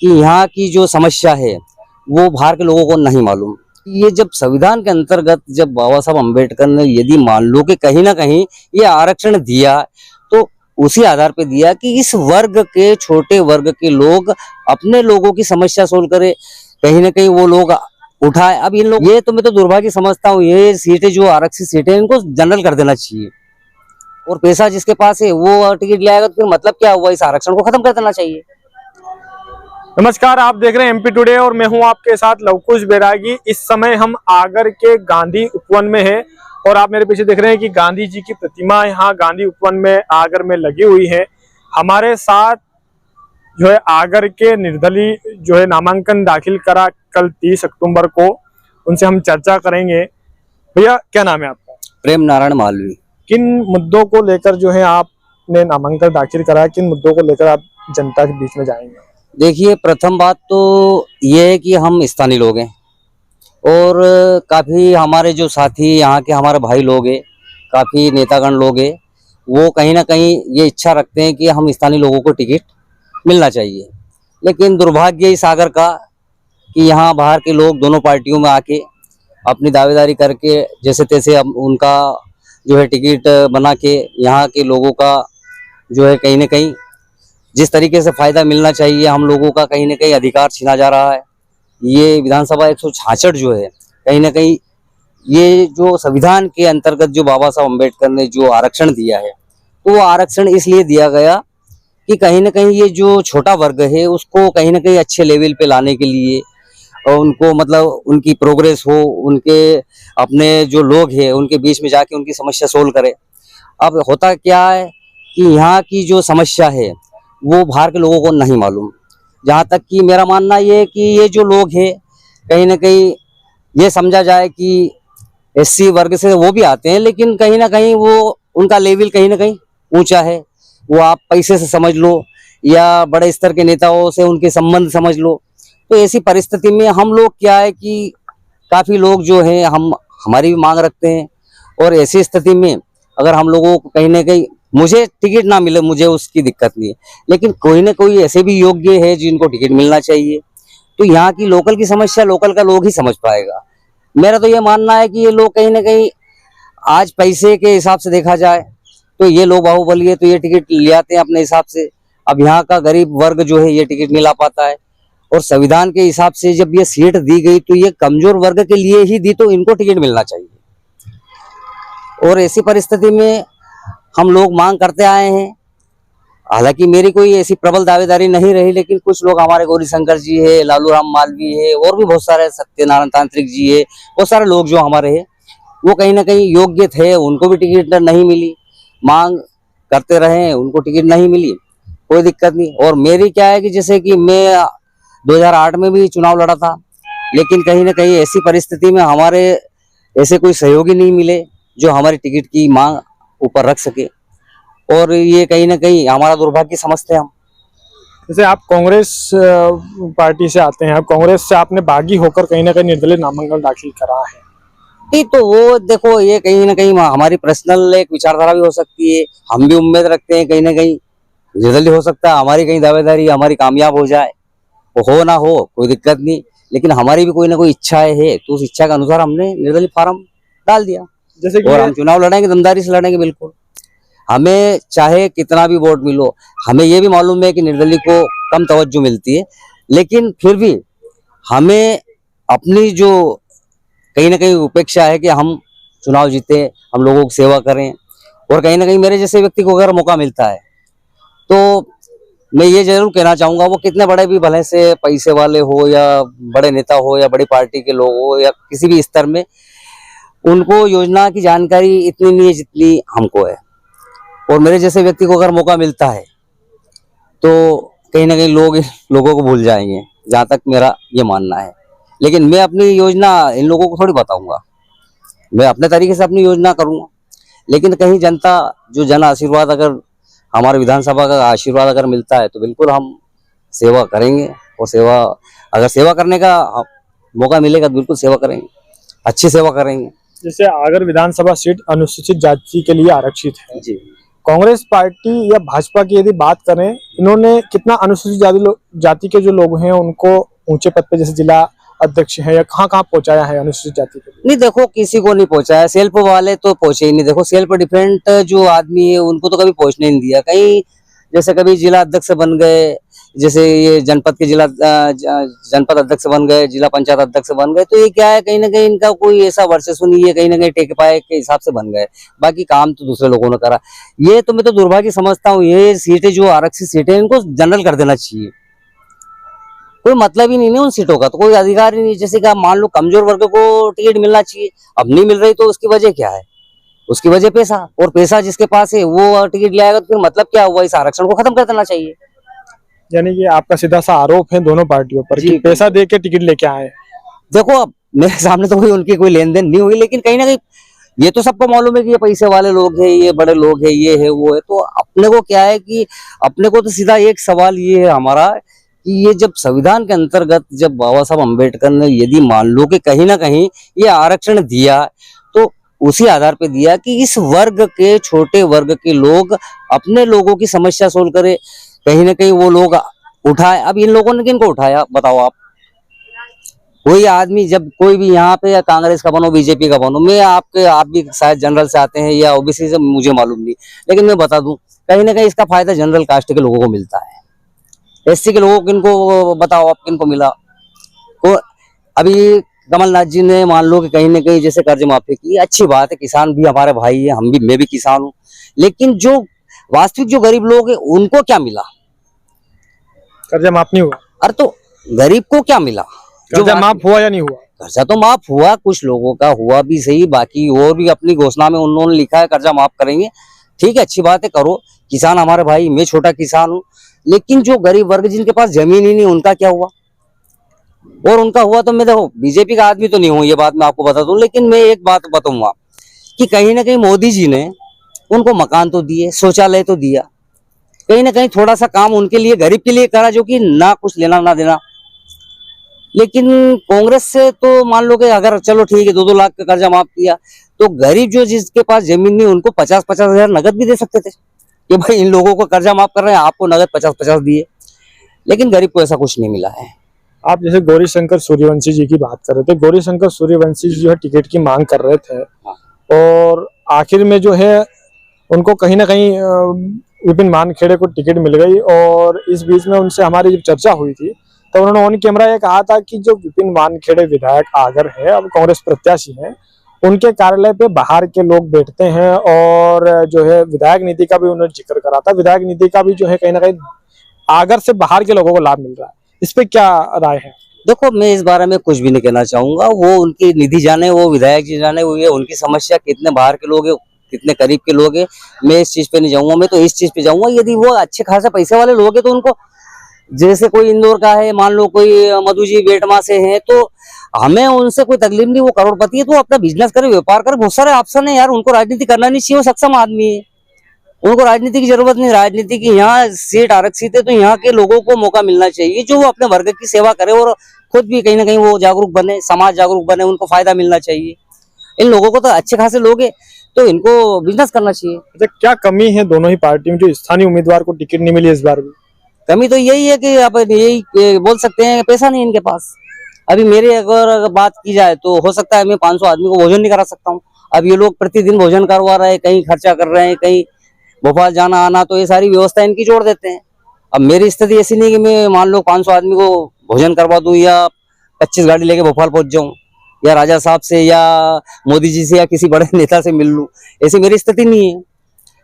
कि यहाँ की जो समस्या है वो बाहर के लोगों को नहीं मालूम। ये जब संविधान के अंतर्गत जब बाबा साहब अम्बेडकर ने यदि मान लो कि कहीं ना कहीं ये आरक्षण दिया, तो उसी आधार पे दिया कि इस वर्ग के, छोटे वर्ग के लोग अपने लोगों की समस्या सोल्व करे, कहीं ना कहीं वो लोग उठाए। अब इन लोग, ये तो मैं तो दुर्भाग्य समझता हूँ, ये सीटें जो आरक्षित सीटें इनको जनरल कर देना चाहिए, और पैसा जिसके पास है वो टिकट ले आएगा, तो फिर मतलब क्या हुआ? इस आरक्षण को खत्म कर देना चाहिए। नमस्कार, आप देख रहे हैं एमपी टुडे और मैं हूं आपके साथ लवकुश बैरागी। इस समय हम आगर के गांधी उपवन में हैं और आप मेरे पीछे देख रहे हैं कि गांधी जी की प्रतिमा यहां गांधी उपवन में आगर में लगी हुई है। हमारे साथ जो है आगर के निर्दलीय जो है नामांकन दाखिल करा कल 30 अक्टूबर को, उनसे हम चर्चा करेंगे। भैया, क्या नाम है आपका? प्रेम नारायण मालवी। किन मुद्दों को लेकर जो है आपने नामांकन दाखिल करा, किन मुद्दों को लेकर आप जनता के बीच में जाएंगे? देखिए, प्रथम बात तो ये है कि हम स्थानीय लोग हैं और काफ़ी हमारे जो साथी यहाँ के हमारे भाई लोग हैं, काफ़ी नेतागण लोग हैं, वो कहीं ना कहीं ये इच्छा रखते हैं कि हम स्थानीय लोगों को टिकट मिलना चाहिए। लेकिन दुर्भाग्य इस सागर का कि यहाँ बाहर के लोग दोनों पार्टियों में आके अपनी दावेदारी करके जैसे तैसे हम उनका जो है टिकट बना के यहाँ के लोगों का जो है कहीं ना कहीं जिस तरीके से फायदा मिलना चाहिए हम लोगों का, कहीं ना कहीं अधिकार छीना जा रहा है। ये विधानसभा 166 जो है, कहीं ना कहीं ये जो संविधान के अंतर्गत जो बाबा साहब अम्बेडकर ने जो आरक्षण दिया है, तो वो आरक्षण इसलिए दिया गया कि कहीं ना कहीं ये जो छोटा वर्ग है उसको कहीं ना कहीं अच्छे लेवल पे लाने के लिए, और उनको मतलब उनकी प्रोग्रेस हो, उनके अपने जो लोग हैं उनके बीच में जाके उनकी समस्या सोल्व करे। अब होता क्या है कि यहाँ की जो समस्या है वो बाहर के लोगों को नहीं मालूम। जहाँ तक कि मेरा मानना ये है कि ये जो लोग हैं कहीं ना कहीं ये समझा जाए कि एससी वर्ग से वो भी आते हैं, लेकिन कहीं ना कहीं वो उनका लेवल कहीं ना कहीं ऊंचा है। वो आप पैसे से समझ लो या बड़े स्तर के नेताओं से उनके संबंध समझ लो। तो ऐसी परिस्थिति में हम लोग क्या है कि काफ़ी लोग जो हैं हम हमारी भी मांग रखते हैं, और ऐसी स्थिति में अगर हम लोगों को कहीं ना कहीं, मुझे टिकट ना मिले मुझे उसकी दिक्कत नहीं है, लेकिन कोई ना कोई ऐसे भी योग्य है जिनको टिकट मिलना चाहिए। तो यहाँ की लोकल की समस्या लोकल का लोग ही समझ पाएगा। मेरा तो ये मानना है कि ये लोग कहीं ना कहीं आज पैसे के हिसाब से देखा जाए तो ये लोग बाहुबली है तो ये टिकट ले आते हैं अपने हिसाब से। अब यहाँ का गरीब वर्ग जो है ये टिकट नहीं ला पाता है, और संविधान के हिसाब से जब ये सीट दी गई तो ये कमजोर वर्ग के लिए ही दी, तो इनको टिकट मिलना चाहिए। और ऐसी परिस्थिति में हम लोग मांग करते आए हैं। हालांकि मेरी कोई ऐसी प्रबल दावेदारी नहीं रही, लेकिन कुछ लोग हमारे गौरीशंकर जी है, लालू राम मालवी है, और भी बहुत सारे सत्यनारायण तांत्रिक जी है, बहुत सारे लोग जो हमारे हैं वो कहीं ना कहीं योग्य थे, उनको भी टिकट नहीं मिली। मांग करते रहे, उनको टिकट नहीं मिली, कोई दिक्कत नहीं। और मेरी क्या है कि जैसे कि मैं 2008 में भी चुनाव लड़ा था, लेकिन कहीं ना कहीं ऐसी परिस्थिति में हमारे ऐसे कोई सहयोगी नहीं मिले जो हमारी टिकट की मांग ऊपर रख सके, और ये कहीं ना कहीं हमारा दुर्भाग्य समझते हैं हम। जैसे आप कांग्रेस पार्टी से आते हैं, आप कांग्रेस से आपने बागी होकर कहीं ना कहीं निर्दलीय नामांकन दाखिल करा है। नहीं तो वो देखो, ये कहीं ना कहीं हमारी पर्सनल एक विचारधारा भी हो सकती है। हम भी उम्मीद रखते हैं कहीं ना कहीं निर्दलीय हो सकता है, हमारी कहीं दावेदारी हमारी कामयाब हो जाए, हो ना हो कोई दिक्कत नहीं, लेकिन हमारी भी कोई ना कोई इच्छाएं है, तो उस इच्छा के अनुसार हमने निर्दलीय फार्म डाल दिया। जैसे कि और हम चुनाव लड़ेंगे, दमदारी से लड़ेंगे बिल्कुल। हमें चाहे कितना भी वोट मिलो, हमें ये भी मालूम है कि निर्दलीय को कम तवज्जो मिलती है, लेकिन फिर भी हमें अपनी जो कहीं ना कहीं उपेक्षा है कि हम चुनाव जीते, हम लोगों की सेवा करें, और कहीं ना कहीं मेरे जैसे व्यक्ति को अगर मौका मिलता है तो मैं ये जरूर कहना चाहूंगा, वो कितने बड़े भी भले से पैसे वाले हो या बड़े नेता हो या बड़ी पार्टी के लोग हो या किसी भी स्तर में, उनको योजना की जानकारी इतनी नहीं है जितनी हमको है। और मेरे जैसे व्यक्ति को अगर मौका मिलता है तो कहीं ना कहीं लोगों को भूल जाएंगे, जहाँ तक मेरा ये मानना है। लेकिन मैं अपनी योजना इन लोगों को थोड़ी बताऊंगा, मैं अपने तरीके से अपनी योजना करूंगा, लेकिन कहीं जनता जो जन आशीर्वाद, अगर हमारे विधानसभा का आशीर्वाद अगर मिलता है तो बिल्कुल हम सेवा करेंगे, और सेवा अगर सेवा करने का मौका मिलेगा तो बिल्कुल सेवा करेंगे, अच्छी सेवा करेंगे। जैसे अगर विधानसभा सीट अनुसूचित जाति के लिए आरक्षित है, जी, कांग्रेस पार्टी या भाजपा की यदि बात करें, इन्होंने कितना अनुसूचित जाति के जो लोग हैं उनको ऊंचे पद पे जैसे जिला अध्यक्ष है या कहाँ कहाँ पहुंचाया है अनुसूचित जाति के? नहीं देखो, किसी को नहीं पहुंचाया। सेल्फ वाले तो पहुंचे ही नहीं। देखो, सेल्फ डिफरेंट जो आदमी है उनको तो कभी पहुंचने नहीं दिया कहीं। जैसे कभी जिला अध्यक्ष बन गए, जैसे ये जनपद के जनपद अध्यक्ष बन गए, जिला पंचायत अध्यक्ष बन गए, तो ये क्या है, कहीं ना कहीं इनका कोई ऐसा वर्चस्व नहीं है, कहीं ना कहीं टेके पाए के हिसाब से बन गए। बाकी काम तो दूसरे लोगों ने करा। ये तो मैं तो दुर्भाग्य समझता हूँ। ये सीटें जो आरक्षित सीटें, इनको जनरल कर देना चाहिए। कोई मतलब ही नहीं है उन सीटों का, तो कोई अधिकार ही नहीं। जैसे कि आप मान लो कमजोर वर्ग को टिकट मिलना चाहिए, अब नहीं मिल रही, तो उसकी वजह क्या है? उसकी वजह पैसा, और पैसा जिसके पास है वो टिकट ले आएगा, तो फिर मतलब क्या हुआ? इस आरक्षण को खत्म कर देना चाहिए। यानी कि आपका सीधा सा आरोप है दोनों पार्टियों पर कि पैसा दे के टिकट लेके आए। देखो, अब मेरे सामने तो उनकी कोई लेन देन नहीं हुई, लेकिन कहीं ना कहीं ये तो सबको मालूम है कि ये पैसे वाले लोग हैं, ये बड़े लोग हैं, ये है वो है। तो अपने को क्या है कि अपने को तो सीधा एक सवाल ये है हमारा कि ये जब संविधान के अंतर्गत जब बाबा साहब अम्बेडकर ने यदि मान लो कि कहीं ना कहीं ये आरक्षण दिया, तो उसी आधार पे दिया कि इस वर्ग के, छोटे वर्ग के लोग अपने लोगों की समस्या सोल्व करे, कहीं ना कहीं वो लोग उठाए। अब इन लोगों ने किनको उठाया बताओ आप? कोई आदमी जब कोई भी यहाँ पे या कांग्रेस का बनो, बीजेपी का बनो, मैं आप भी शायद जनरल से आते हैं या ओबीसी से, मुझे मालूम नहीं, लेकिन मैं बता दूं, कहीं ना कहीं इसका फायदा जनरल कास्ट के लोगों को मिलता है। एससी के लोगों को किनको बताओ आप, किनको मिला? तो अभी कमलनाथ जी ने मान लो कि कहीं ना कहीं जैसे कर्ज माफी की, अच्छी बात है, किसान भी हमारे भाई है, मैं भी किसान हूँ, लेकिन जो वास्तविक जो गरीब लोग हैं उनको क्या मिला? कर्जा माफ नहीं हुआ। अरे तो गरीब को क्या मिला? कर्जा माफ हुआ या नहीं हुआ? कर्जा तो माफ हुआ, कुछ लोगों का हुआ भी सही, बाकी और भी अपनी घोषणा में उन्होंने लिखा है कर्जा माफ करेंगे। ठीक है, अच्छी बात है, करो। किसान हमारे भाई, मैं छोटा किसान हूँ, लेकिन जो गरीब वर्ग जिनके पास जमीन ही नहीं, उनका क्या हुआ? और उनका हुआ तो मैं देखो बीजेपी का आदमी तो नहीं हूँ, ये बात मैं आपको बता दूं, लेकिन मैं एक बात बताऊंगा कि कहीं ना कहीं मोदी जी ने उनको मकान तो दिए, शौचालय तो दिया, कहीं ना कहीं थोड़ा सा काम उनके लिए, गरीब के लिए करा, जो कि ना कुछ लेना ना देना। लेकिन कांग्रेस से तो मान लो कि अगर चलो ठीक है 2-2 लाख का कर्जा माफ किया, तो गरीब जो जिसके पास जमीन नहीं, उनको 50-50 हजार नगद भी दे सकते थे कि भाई इन लोगों को कर्जा माफ कर रहे हैं, आपको नगद 50-50 दिए। लेकिन गरीब को ऐसा कुछ नहीं मिला है। आप जैसे गौरीशंकर सूर्यवंशी जी की बात कर रहे थे, गौरीशंकर सूर्यवंशी जी जो है टिकट की मांग कर रहे थे, और आखिर में जो है उनको कहीं ना कहीं विपिन मानखेड़े को टिकट मिल गई। और इस बीच में उनसे हमारी जब चर्चा हुई थी तो उन्होंने ऑन कैमरा ये कहा था कि जो विपिन मानखेड़े विधायक आगर है, अब कांग्रेस प्रत्याशी हैं, उनके कार्यालय पे बाहर के लोग बैठते हैं, और जो है विधायक नीति का भी उन्होंने जिक्र करा था। विधायक नीति का भी जो है कहीं ना कहीं आगर से बाहर के लोगों को लाभ मिल रहा है। इस पे क्या राय है? देखो, मैं इस बारे में कुछ भी नहीं कहना चाहूंगा। वो उनकी निधि जाने, वो विधायक जी जाने, वो ये उनकी समस्या, कितने बाहर के लोग हैं, कितने करीब के लोग हैं, मैं इस चीज पे नहीं जाऊंगा। मैं तो इस चीज पे जाऊंगा, यदि वो अच्छे खासे पैसे वाले लोग हैं तो उनको, जैसे कोई इंदौर का है, मान लो कोई मधु जी बेटमा से है, तो हमें उनसे कोई तकलीफ नहीं। वो करोड़पति है तो अपना बिजनेस करे, व्यापार करे, बहुत सारे ऑप्शन है यार। उनको राजनीति करना नहीं चाहिए, वो सक्षम आदमी है, उनको राजनीति की जरूरत नहीं। राजनीति की यहाँ सीट आरक्षित है तो यहाँ के लोगों को मौका मिलना चाहिए, जो वो अपने वर्ग की सेवा करे और खुद भी कहीं ना कहीं वो जागरूक बने, समाज जागरूक बने, उनको फायदा मिलना चाहिए। इन लोगों को तो अच्छे खासे लोग है तो इनको बिजनेस करना चाहिए। अच्छा, क्या कमी है दोनों ही पार्टी में जो स्थानीय उम्मीदवार को टिकट नहीं मिली इस बार भी? कमी तो यही है कि आप यही बोल सकते हैं, पैसा नहीं इनके पास। अभी मेरी अगर बात की जाए तो हो सकता है मैं 500 आदमी को भोजन नहीं करा सकता हूँ। अब ये लोग प्रतिदिन भोजन करवा रहे हैं, कहीं खर्चा कर रहे हैं, कहीं भोपाल जाना आना, तो ये सारी व्यवस्था इनकी जोड़ देते हैं। अब मेरी स्थिति ऐसी नहीं कि मैं मान लो 500 आदमी को भोजन करवा दूं या 25 गाड़ी लेके भोपाल पहुंच जाऊं या राजा साहब से या मोदी जी से या किसी बड़े नेता से मिल लूं, ऐसी मेरी स्थिति नहीं है।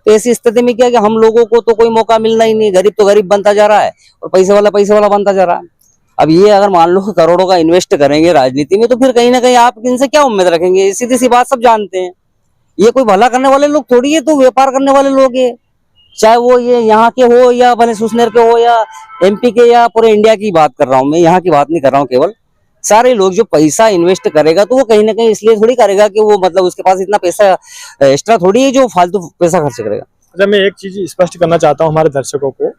तो ऐसी स्थिति में क्या है कि हम लोगों को तो कोई मौका मिलना ही नहीं, गरीब तो गरीब बनता जा रहा है और पैसे वाला बनता जा रहा है। अब ये अगर मान लो करोड़ों का इन्वेस्ट करेंगे राजनीति में, तो फिर कहीं ना कहीं आप इनसे क्या उम्मीद रखेंगे? सीधी सी बात, सब जानते हैं ये कोई भला करने वाले लोग थोड़ी है, तो व्यापार करने वाले लोग है, चाहे वो ये यहाँ के हो या भले सुसनेर के हो या एमपी के, या पूरे इंडिया की बात कर रहा हूँ मैं, यहाँ की बात नहीं कर रहा हूँ केवल। सारे लोग जो पैसा इन्वेस्ट करेगा तो वो कहीं ना कहीं इसलिए थोड़ी करेगा कि वो मतलब उसके पास इतना पैसा एक्स्ट्रा थोड़ी है जो फालतू पैसा खर्च करेगा। अच्छा, मैं एक चीज स्पष्ट करना चाहता हूँ हमारे दर्शकों को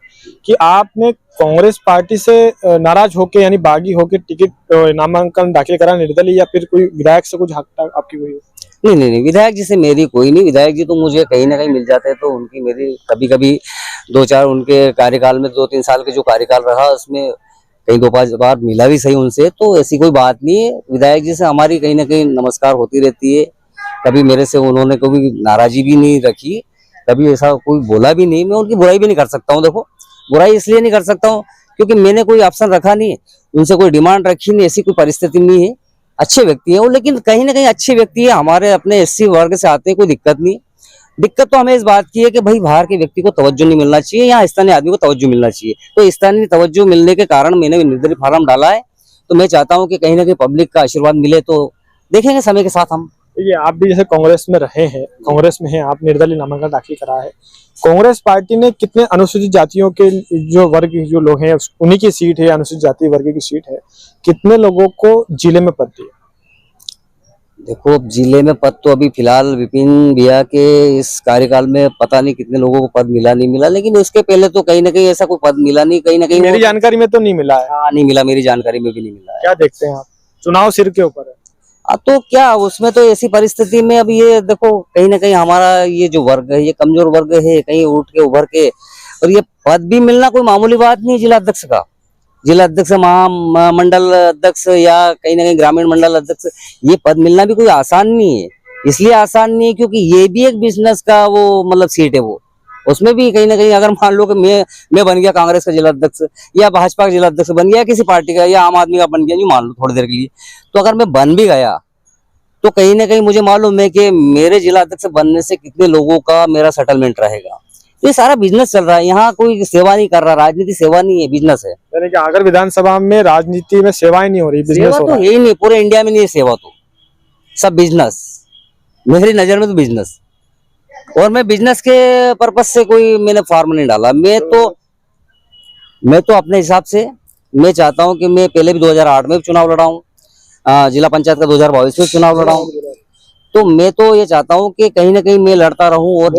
कि आपने कांग्रेस पार्टी से नाराज होके यानी बागी होके टिकट नामांकन दाखिल करा निर्दलीय, या फिर कोई विधायक से कुछ हक आपकी हुई? नहीं नहीं नहीं, विधायक जी से मेरी कोई नहीं। विधायक जी तो मुझे कहीं ना कहीं मिल जाते हैं, तो उनकी मेरी कभी कभी 2-4 उनके कार्यकाल में 2-3 साल के जो कार्यकाल रहा उसमें कहीं 2-5 बार मिला भी सही उनसे, तो ऐसी कोई बात नहीं है। विधायक जी से हमारी कहीं ना कहीं नमस्कार होती रहती है। कभी मेरे से उन्होंने कभी नाराजी भी नहीं रखी, कभी ऐसा कोई बोला भी नहीं। मैं उनकी बुराई भी नहीं कर सकता हूँ। देखो, बुराई इसलिए नहीं कर सकता हूँ क्योंकि मैंने कोई ऑप्शन रखा नहीं है, उनसे कोई डिमांड रखी नहीं, ऐसी कोई परिस्थिति नहीं है। अच्छे व्यक्ति हैं वो, लेकिन कहीं ना कहीं अच्छे व्यक्ति है, हमारे अपने एससी वर्ग से आते हैं, कोई दिक्कत नहीं। दिक्कत तो हमें इस बात की है कि भाई बाहर के व्यक्ति को तवज्जो नहीं मिलना चाहिए, यहाँ स्थानीय आदमी को तवज्जो मिलना चाहिए। तो स्थानीय तवज्जो मिलने के कारण मैंने निर्दलीय फार्म डाला है। तो मैं चाहता हूँ कि कहीं ना कहीं पब्लिक का आशीर्वाद मिले, तो देखेंगे समय के साथ हम। देखिए, आप भी जैसे कांग्रेस में रहे हैं, कांग्रेस में हैं, आप निर्दलीय नामांकन दाखिल करा है। कांग्रेस पार्टी ने कितने अनुसूचित जातियों के जो वर्ग जो लोग हैं उन्हीं की सीट है, अनुसूचित जाति वर्ग की सीट है, कितने लोगों को जिले में पद दिए? देखो, जिले में पद तो अभी फिलहाल विपिन भैया के इस कार्यकाल में पता नहीं कितने लोगों को पद मिला नहीं मिला, लेकिन उसके पहले तो कहीं ना कहीं ऐसा कोई पद मिला नहीं। कहीं ना कहीं मेरी जानकारी में तो नहीं मिला है। हाँ, नहीं मिला, मेरी जानकारी में भी नहीं मिला है। क्या देखते हैं आप, चुनाव सिर के ऊपर है? तो क्या उसमें तो ऐसी परिस्थिति में अब ये देखो, कहीं ना कहीं हमारा ये जो वर्ग है ये कमजोर वर्ग है, कहीं उठ के उभर के, और ये पद भी मिलना कोई मामूली बात नहीं है। जिला अध्यक्ष का, जिला अध्यक्ष, मंडल अध्यक्ष या कहीं ना कहीं ग्रामीण मंडल अध्यक्ष, ये पद मिलना भी कोई आसान नहीं है। इसलिए आसान नहीं है क्योंकि ये भी एक बिजनेस का वो मतलब सीट है। वो उसमें भी कहीं ना कहीं अगर मान लो कि मैं बन गया कांग्रेस का जिला अध्यक्ष या भाजपा का जिला अध्यक्ष बन गया, किसी पार्टी का या आम आदमी का बन गया, जो मान लो थोड़ी देर के लिए, तो अगर मैं बन भी गया तो कहीं ना कहीं मुझे मालूम है कि मेरे जिला अध्यक्ष बनने से कितने लोगों का मेरा सेटलमेंट रहेगा। तो ये सारा बिजनेस चल रहा है, यहाँ कोई सेवा नहीं कर रहा, राजनीति सेवा नहीं है, बिजनेस है। यानी कि अगर विधानसभा में राजनीति में सेवाएं नहीं हो रही, बिजनेस सेवा हो तो रहा है ही नहीं, पूरे इंडिया में नहीं है सेवा, तो सब बिजनेस। मेरी नजर में तो बिजनेस, और मैं बिजनेस के पर्पज से कोई मैंने फॉर्म नहीं डाला। मैं तो अपने हिसाब से मैं चाहता हूं कि मैं पहले भी 2008 में भी चुनाव लड़ा हूं, जिला पंचायत का 2022 में चुनाव लड़ा हूं। तो मैं तो ये चाहता हूं कि कहीं ना कहीं मैं लड़ता रहूं, और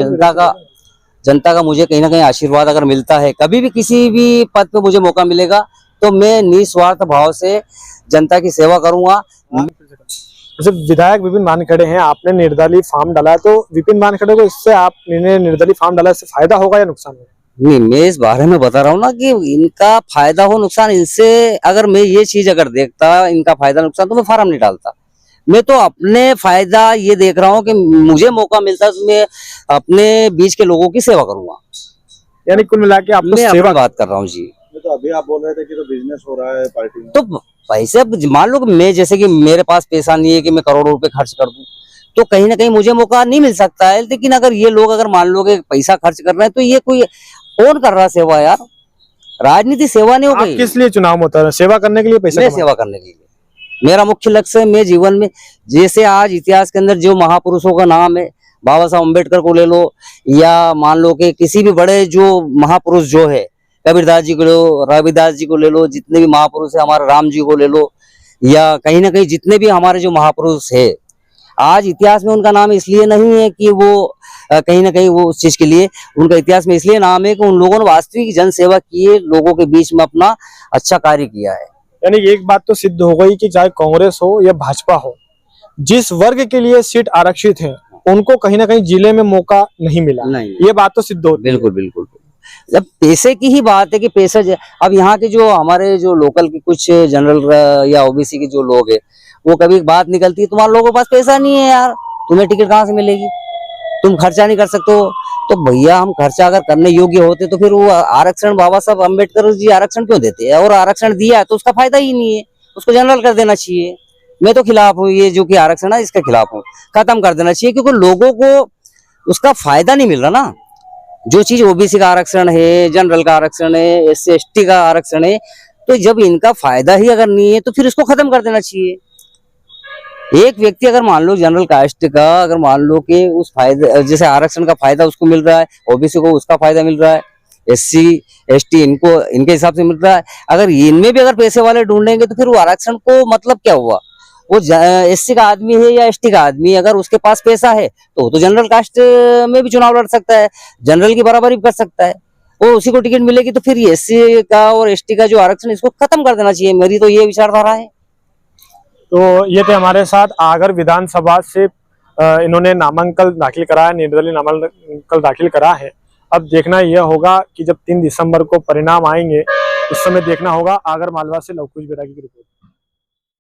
जनता का मुझे कहीं ना कहीं आशीर्वाद अगर मिलता है, कभी भी किसी भी पद पे मुझे मौका मिलेगा, तो मैं निस्वार्थ भाव से जनता की सेवा करूंगा। जैसे विधायक विपिन वानखेड़े हैं, आपने निर्दलीय फार्म डाला है, तो विपिन वानखेड़े को इससे आपने निर्दलीय फार्म डाला, इससे फायदा होगा या नुकसान होगा? नहीं, मैं इस बारे में बता रहा हूँ ना कि इनका फायदा हो नुकसान, इनसे अगर मैं ये चीज अगर देखता इनका फायदा नुकसान, तो मैं फार्म नहीं डालता। मैं तो अपने फायदा ये देख रहा हूँ कि मुझे मौका मिलता है तो मैं अपने बीच के लोगों की सेवा करूंगा। यानी कुल मिला के आप तो मैं सेवा अपनी बात कर रहा हूँ जी। तो अभी आप बोल रहे थे कि तो बिजनेस हो रहा है पार्टी में, तो पैसे, अब मान लो कि मैं, जैसे कि मेरे पास पैसा नहीं है कि मैं करोड़ों रुपए खर्च कर दूं, तो कहीं ना कहीं मुझे मौका नहीं मिल सकता है। लेकिन अगर ये लोग अगर मान लो कि पैसा खर्च कर रहे हैं, तो ये कोई कौन कर रहा है सेवा यार? राजनीति सेवा नहीं हो आप गई। किस लिए चुनाव में उतर रहे हैं? सेवा करने के लिए, पैसा मैं कमाने? सेवा करने के लिए, मेरा मुख्य लक्ष्य है। मैं जीवन में, जैसे आज इतिहास के अंदर जो महापुरुषों का नाम है, बाबा साहब अम्बेडकर को ले लो, या मान लो कि किसी भी बड़े जो महापुरुष जो है, कबीरदास जी को ले लो, रविदास जी को ले लो, जितने भी महापुरुष है, हमारे राम जी को ले लो, या कहीं ना कहीं जितने भी हमारे जो महापुरुष है, आज इतिहास में उनका नाम इसलिए नहीं है कि वो कहीं ना कहीं वो उस चीज के लिए उनका इतिहास में इसलिए नाम है कि उन लोगों ने वास्तविक जन सेवा की है, लोगों के बीच में अपना अच्छा कार्य किया है। यानी एक बात तो सिद्ध हो गई कि चाहे कांग्रेस हो या भाजपा हो, जिस वर्ग के लिए सीट आरक्षित है उनको कहीं ना कहीं जिले में मौका नहीं मिला। नहीं, ये बात तो सिद्ध होती है। बिल्कुल बिल्कुल। जब पैसे की ही बात है कि पैसा अब यहाँ के जो हमारे जो लोकल के कुछ जनरल या ओबीसी के जो लोग है, वो कभी बात निकलती है, तुम्हारे लोगों के पास पैसा नहीं है यार, तुम्हें टिकट कहाँ से मिलेगी, तुम खर्चा नहीं कर सकते हो। तो भैया, हम खर्चा अगर करने योग्य होते तो फिर वो आरक्षण बाबा साहब अम्बेडकर जी आरक्षण क्यों देते हैं? और आरक्षण दिया है तो उसका फायदा ही नहीं है, उसको जनरल कर देना चाहिए। मैं तो खिलाफ हूँ, ये जो कि आरक्षण है इसके खिलाफ हूँ, खत्म कर देना चाहिए, क्योंकि लोगों को उसका फायदा नहीं मिल रहा ना। जो चीज ओबीसी का आरक्षण है, जनरल का आरक्षण है, एससी एसटी का आरक्षण है, तो जब इनका फायदा ही अगर नहीं है तो फिर इसको खत्म कर देना चाहिए। एक व्यक्ति अगर मान लो जनरल कास्ट का, अगर मान लो कि उस फायदे, जैसे आरक्षण का फायदा उसको मिल रहा है, ओबीसी को उसका फायदा मिल रहा है, एससी एसटी इनको इनके हिसाब से मिल रहा है, अगर इनमें भी अगर पैसे वाले ढूंढेंगे तो फिर वो आरक्षण को मतलब क्या हुआ? वो एससी का आदमी है या एसटी का आदमी, अगर उसके पास पैसा है तो वो तो जनरल कास्ट में भी चुनाव लड़ सकता है, जनरल की बराबरी कर सकता है, वो उसी को टिकट मिलेगी। तो फिर एससी का और एसटी का जो आरक्षण इसको खत्म कर देना चाहिए, मेरी तो ये विचारधारा है। तो ये थे हमारे साथ आगर विधानसभा से इन्होंने नामांकन दाखिल करा है, निर्दलीय नामांकन दाखिल करा है। अब देखना यह होगा कि जब 3 दिसंबर को परिणाम आएंगे उस समय देखना होगा। आगर मालवा से लवकुश बैरागी की रिपोर्ट।